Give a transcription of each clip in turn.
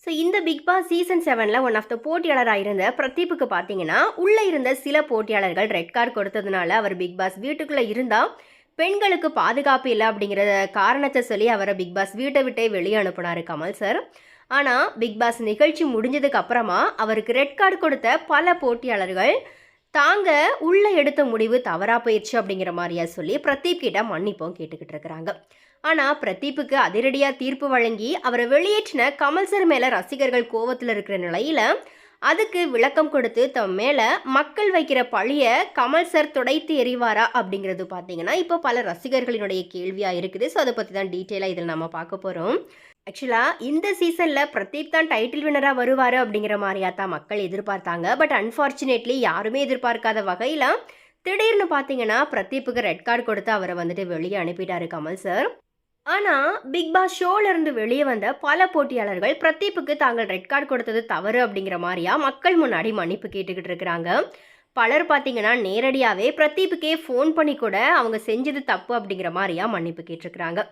So இந்த Bigg Boss season 7ல் one of the போட்டியாளராக இருந்த பிரதீப்புக்கு பார்த்தீங்கன்னா உள்ளே இருந்த சில போட்டியாளர்கள் ரெட் கார்டு கொடுத்ததுனால அவர் பிக் பாஸ் வீட்டுக்குள்ளே இருந்தால் பெண்களுக்கு பாதுகாப்பு இல்லை அப்படிங்கிற காரணத்தை சொல்லி அவரை பிக் பாஸ் வீட்டை விட்டே வெளியே அனுப்புனார் கமல் சார். ஆனால் பிக் பாஸ் நிகழ்ச்சி முடிஞ்சதுக்கு அப்புறமா அவருக்கு ரெட் கார்டு கொடுத்த பல போட்டியாளர்கள் தாங்க உள்ள எடுத்த முடிவு தவறாக போயிடுச்சு அப்படிங்கிற மாதிரியா சொல்லி பிரதீப் கிட்ட மன்னிப்பும் கேட்டுக்கிட்டு இருக்கிறாங்க. ஆனால் பிரதீப்புக்கு அதிரடியாக தீர்ப்பு வழங்கி அவரை வெளியேற்றின கமல் சார் மேலே ரசிகர்கள் கோவத்தில் இருக்கிற நிலையில் அதுக்கு விளக்கம் கொடுத்து தம் மேலே மக்கள் வைக்கிற பழியை கமல் சார் துடைத்து எறிவாரா அப்படிங்கிறது பார்த்தீங்கன்னா இப்போ பல ரசிகர்களினுடைய கேள்வியாக இருக்குது. ஸோ அதை பற்றி தான் டீட்டெயிலாக இதில் நம்ம பார்க்க போகிறோம். ஆக்சுவலாக இந்த சீசனில் பிரதீப் தான் டைட்டில் வினராக வருவார் அப்படிங்கிற மாதிரியா தான் மக்கள் எதிர்பார்த்தாங்க. பட் அன்ஃபார்ச்சுனேட்லி யாருமே எதிர்பார்க்காத வகையில் திடீர்னு பார்த்தீங்கன்னா பிரதீப்புக்கு ரெட் கார்டு கொடுத்து அவரை வந்துட்டு வெளியே அனுப்பிட்டாரு கமல் சார். ஆனால் பிக் பாஸ் ஷோலேருந்து வெளியே வந்த பல போட்டியாளர்கள் பிரதீப்புக்கு தாங்கள் ரெட் கார்டு கொடுத்தது தவறு அப்படிங்கிற மாதிரியா மக்கள் முன்னாடி மன்னிப்பு கேட்டுக்கிட்டு இருக்கிறாங்க. பலர் பார்த்தீங்கன்னா நேரடியாகவே பிரதீப்புக்கே ஃபோன் பண்ணி கூட அவங்க செஞ்சது தப்பு அப்படிங்கிற மாதிரியா மன்னிப்பு கேட்டிருக்கிறாங்க.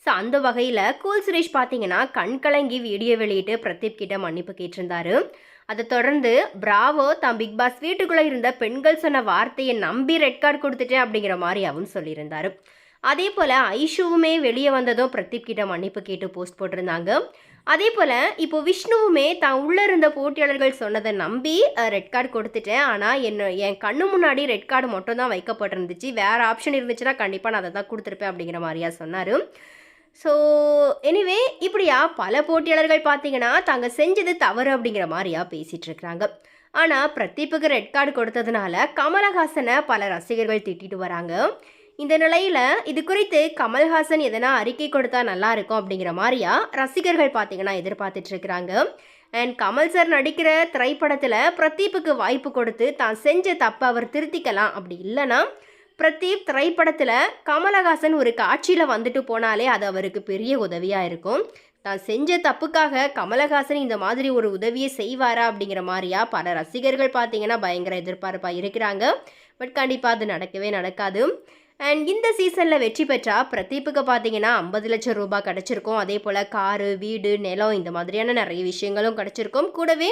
ஸோ அந்த வகையில் கூல் சுரேஷ் பார்த்தீங்கன்னா கண் கலங்கி வீடியோ வெளியிட்டு பிரதீப் கிட்ட மன்னிப்பு கேட்டிருந்தாரு. அதை தொடர்ந்து பிராவோ தான் பிக் பாஸ் வீட்டுக்குள்ளே இருந்த பெண்கள் சொன்ன வார்த்தையை நம்பி ரெட் கார்டு கொடுத்துட்டேன் அப்படிங்கிற மாதிரியாவும் சொல்லியிருந்தாரு. அதே போல் ஐஷுவுமே வெளியே வந்ததும் பிரதீப் கிட்ட மன்னிப்பு கேட்டு போஸ்ட் போட்டிருந்தாங்க. அதே போல் இப்போ விஷ்ணுவுமே தான் உள்ளே இருந்த போட்டியாளர்கள் சொன்னதை நம்பி ரெட் கார்டு கொடுத்துட்டேன், ஆனால் என் கண்ணு முன்னாடி ரெட் கார்டு மட்டும் தான் வைக்கப்பட்டிருந்துச்சு, வேறு ஆப்ஷன் இருந்துச்சுன்னா கண்டிப்பாக நான் அதை தான் கொடுத்துருப்பேன் அப்படிங்கிற மாதிரியா சொன்னார். ஸோ எனிவே இப்படியா பல போட்டியாளர்கள் பார்த்தீங்கன்னா தாங்க செஞ்சது தவறு அப்படிங்கிற மாதிரியா பேசிகிட்டு இருக்கிறாங்க. ஆனால் பிரதீப்புக்கு ரெட் கார்டு கொடுத்ததுனால கமலஹாசனை பல ரசிகர்கள் திட்டிட்டு வராங்க. இந்த நிலையில் இது குறித்து கமல்ஹாசன் எதனா அறிக்கை கொடுத்தா நல்லா இருக்கும் அப்படிங்கிற மாதிரியா ரசிகர்கள் பார்த்தீங்கன்னா எதிர்பார்த்துட்டு இருக்கிறாங்க. அண்ட் கமல் சார் நடிக்கிற திரைப்படத்தில் பிரதீப்புக்கு வாய்ப்பு கொடுத்து தான் செஞ்ச தப்பை அவர் திருத்திக்கலாம், அப்படி இல்லைன்னா பிரதீப் திரைப்படத்தில் கமலஹாசன் ஒரு காட்சியில் வந்துட்டு போனாலே அது அவருக்கு பெரிய உதவியாக இருக்கும். தான் செஞ்ச தப்புக்காக கமலஹாசன் இந்த மாதிரி ஒரு உதவியை செய்வாரா அப்படிங்கிற மாதிரியா பல ரசிகர்கள் பார்த்தீங்கன்னா பயங்கர எதிர்பார்ப்பாக இருக்கிறாங்க. பட் கண்டிப்பாக அது நடக்கவே நடக்காது. அண்ட் இந்த சீசனில் வெற்றி பெற்றா பிரதீப்புக்கு பார்த்தீங்கன்னா 50 லட்சம் ரூபாய் கிடச்சிருக்கும். அதே போல் காரு, வீடு, நிலம் இந்த மாதிரியான நிறைய விஷயங்களும் கிடச்சிருக்கும். கூடவே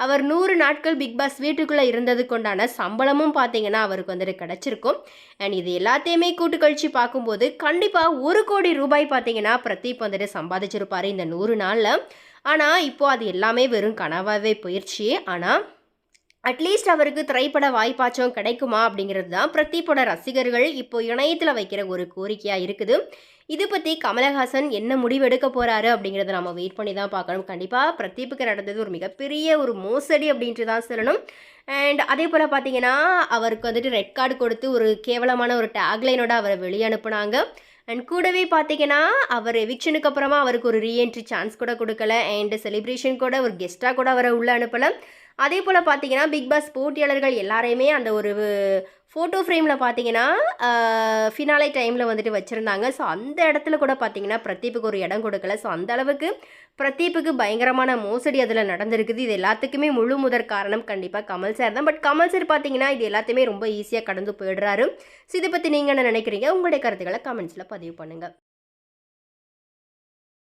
அவர் 100 நாட்கள் பிக் பாஸ் வீட்டுக்குள்ளே இருந்ததுக்கு உண்டான சம்பளமும் பார்த்தீங்கன்னா அவருக்கு வந்துட்டு கிடச்சிருக்கும். அண்ட் இது எல்லாத்தையுமே கூட்டு கழிச்சு பார்க்கும்போது கண்டிப்பாக 1 கோடி ரூபாய் பார்த்தீங்கன்னா பிரதீப் வந்துட்டு சம்பாதிச்சிருப்பார் இந்த 100 நாளில். ஆனால் இப்போது அது எல்லாமே வெறும் கனவாகவே போயிடுச்சு. ஆனால் அட்லீஸ்ட் அவருக்கு திரைப்பட வாய்ப்பாச்சும் கிடைக்குமா அப்படிங்கிறது தான் பிரதீப்போட ரசிகர்கள் இப்போ இணையத்தில் வைக்கிற ஒரு கோரிக்கையாக இருக்குது. இது பற்றி கமலஹாசன் என்ன முடிவு எடுக்க போகிறாரு அப்படிங்கிறத நம்ம வெயிட் பண்ணி தான் பார்க்கணும். கண்டிப்பாக பிரதீப்புக்கு நடந்தது ஒரு மிகப்பெரிய ஒரு மோசடி அப்படின்ட்டு தான் சொல்லணும். அண்ட் அதே போல் பார்த்தீங்கன்னா அவருக்கு வந்துட்டு ரெட் கார்டு கொடுத்து ஒரு கேவலமான ஒரு டேக்லைனோட அவரை வெளியே அனுப்புனாங்க. அண்ட் கூடவே பார்த்தீங்கன்னா அவர் எவிக்ஷனுக்கு அப்புறமா அவருக்கு ஒரு ரீஎன்ட்ரி சான்ஸ் கூட கொடுக்கல. அண்ட் செலிப்ரேஷன் கூட ஒரு கெஸ்ட்டாக கூட அவரை உள்ளே அனுப்பலை. அதே போல் பார்த்தீங்கன்னா பிக் பாஸ் போட்டியாளர்கள் எல்லாரையுமே அந்த ஒரு ஃபோட்டோ ஃப்ரேமில் பார்த்தீங்கன்னா ஃபினாலே டைமில் வந்துட்டு வச்சுருந்தாங்க. ஸோ அந்த இடத்துல கூட பார்த்தீங்கன்னா பிரதீப்புக்கு ஒரு இடம் கொடுக்கல. ஸோ அந்த அளவுக்கு பிரதீப்புக்கு பயங்கரமான மோசடி அதில் நடந்திருக்குது. இது எல்லாத்துக்குமே முழு முதற் காரணம் கண்டிப்பாக கமல் சார் தான். பட் கமல் சார் பார்த்தீங்கன்னா இது எல்லாத்தையுமே ரொம்ப ஈஸியாக கடந்து போயிடுறாரு. ஸோ இதை பற்றி நீங்கள் என்ன நினைக்கிறீங்க? உங்களுடைய கருத்துக்களை கமெண்ட்ஸில் பதிவு பண்ணுங்கள்.